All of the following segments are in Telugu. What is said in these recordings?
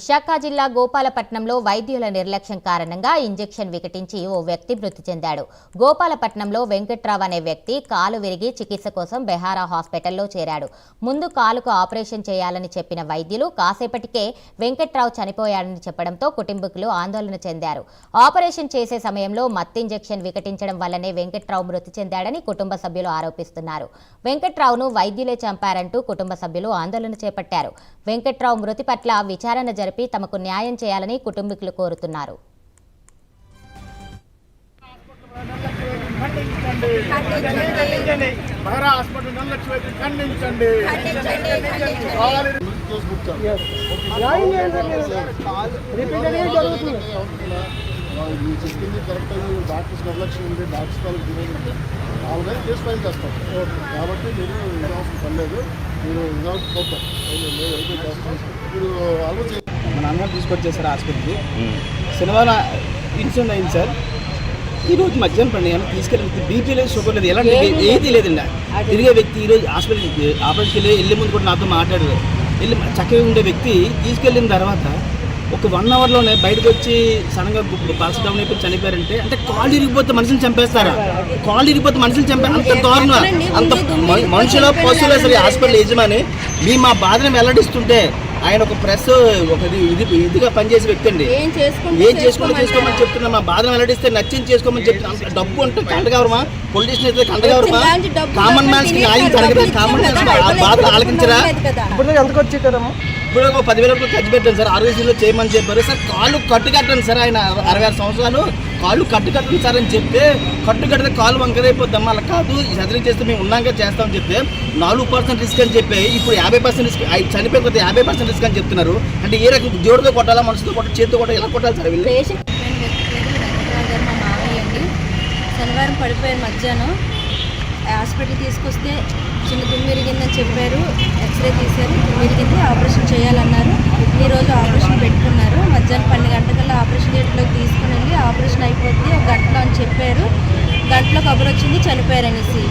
విశాఖ జిల్లా గోపాలపట్నంలో వైద్యుల నిర్లక్ష్యం కారణంగా ఇంజెక్షన్ వికటించి ఓ వ్యక్తి మృతి చెందాడు. గోపాలపట్నంలో వెంకట్రావు అనే వ్యక్తి కాలు విరిగి చికిత్స కోసం బెహారా హాస్పిటల్లో చేరాడు. ముందు కాలుకు ఆపరేషన్ చేయాలని చెప్పిన వైద్యులు కాసేపటికే వెంకట్రావు చనిపోయాడని చెప్పడంతో కుటుంబీకులు ఆందోళన చెందారు. ఆపరేషన్ చేసే సమయంలో మత్తు ఇంజెక్షన్ వికటించడం వల్లనే వెంకట్రావు మృతి చెందాడని కుటుంబ సభ్యులు ఆరోపిస్తున్నారు. వెంకట్రావును వైద్యులే చంపారంటూ కుటుంబ సభ్యులు ఆందోళన చేపట్టారు. వెంకట్రావు మృతి పట్ల విచారణ జరిపి తమకు న్యాయం చేయాలని కుటుంబీకులు కోరుతున్నారు. చెప్పింది కరెక్ట్. డాక్టర్స్ నిర్లక్ష్యం ఉంది, డాక్టర్స్ వాళ్ళకి ఆల్రెడీ కేసు ఫైల్ చేస్తాం కాబట్టి మీరు ఇవ్వాల్సిన పని లేదు. మీరు ఇవ్వాల్సి పోతాం మీరు ఆల్మోస్ట్ మా నాన్నగారు తీసుకొచ్చేసారు హాస్పిటల్కి. శనివారం ఇన్సిడెంట్ అయింది సార్. ఈరోజు మధ్యాహ్నం పండుగ తీసుకెళ్ళి బీపీ లేదు, షుగర్ లేదు, ఎలాంటి ఏది లేదండి. తిరిగే వ్యక్తి ఈరోజు హాస్పిటల్కి ఆపరేషన్కి వెళ్ళే ముందు కూడా నాతో మాట్లాడారు. చక్కగా ఉండే వ్యక్తి తీసుకెళ్ళిన తర్వాత ఒక 1 అవర్లోనే బయటకు వచ్చి సడన్గా పల్స్ డౌన్ అయిపోయి చనిపోయారంటే అంటే కాళ్ళు ఇరిగిపోతే మనుషులు చంపేస్తారా? కాళ్ళు ఇరిగిపోతే మనుషులు అంత దారుణం. అంత మనుషుల పశువులు అసలు హాస్పిటల్ యజమాని మా బాధను వెల్లడిస్తుంటే ఆయన ఒక ప్రెస్ ఒక ఇదిగా పనిచేసే వ్యక్తి అండి. ఏం చేసుకోమని చెప్తున్నా. మా బాధను వెల్లడిస్తే నచ్చింది చేసుకోమని చెప్తున్నా. డబ్బు అంటే కంటగవరమా? పొలిటీషియన్ అయితే కంటగవరమా? కామన్ మ్యాన్స్ కి న్యాయం జరగదు. కామన్ మ్యాన్స్ బాధలు ఆలకించరా? ఇప్పుడు ఎంతకు వచ్చేటారమ్మా? ఇప్పుడు ఒక 10,000 రూపాయలు ఖర్చు పెట్టాను సార్. ఆరోగ్యంలో చేయమని చెప్పారు సార్. కాళ్ళు కట్టు కట్టండి సార్. ఆయన 66 సంవత్సరాలు కాళ్ళు కట్టు కట్టండి సార్ అని చెప్తే కట్టు కడితే కాళ్ళు వంకరైపోద్దమ్మా. అలా కాదు, సర్జరీ చేస్తే మేము ఉన్నాక చేస్తామని చెప్తే 4% రిస్క్ అని చెప్పి ఇప్పుడు 50% రిస్క్, చనిపోతే 50% రిస్క్ అని చెప్తున్నారు. అంటే ఏ రకం జోడుతో కొట్టాలా, మనసుతో కొట్టాలి, చేతితో కొట్టాలి, ఎలా కొట్టాలి సార్ వీళ్ళు? మా మామయ్య అండి శనివారం పడిపోయారు. మధ్యాహ్నం హాస్పిటల్ తీసుకొస్తే చిన్న దుమ్మిరిగిందని చెప్పారు. ఎక్స్రే తీశారు, దుమ్మిరిగింది, ఆపరేషన్ చేయాలన్నారు. ఈరోజు ఆపరేషన్ పెట్టుకున్నారు. మధ్యాహ్నం 12 గంటలకల్లా ఆపరేషన్ థియేటర్లోకి తీసుకుని వెళ్ళి ఆపరేషన్ అయిపోద్ది 1 గంటలో అని చెప్పారు. గంటలో కబురు వచ్చింది చనిపోయారనేసి.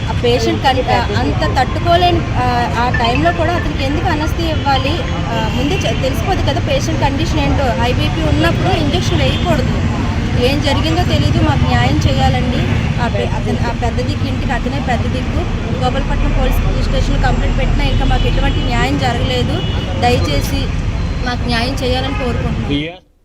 ఆ పేషెంట్ అంత తట్టుకోలేని ఆ టైంలో కూడా అతనికి ఎందుకు అనస్థియా ఇవ్వాలి? ముందే తెలిసిపోద్ది కదా పేషెంట్ కండిషన్ ఏంటో. హై బీపీ ఉన్నప్పుడు ఇంజక్షన్ వేయకూడదు. ఏం జరిగిందో తెలీదు. మాకు న్యాయం చేయాలండి. ఆ పెద్ద దిక్కు ఇంటికి అతనే పెద్ద దిక్కు. గోపాలపట్నం పోలీస్ స్టేషన్ కంప్లైంట్ పెట్టినా ఇంకా మాకు ఎటువంటి న్యాయం జరగలేదు. దయచేసి మాకు న్యాయం చేయాలని కోరుకుంటున్నాం.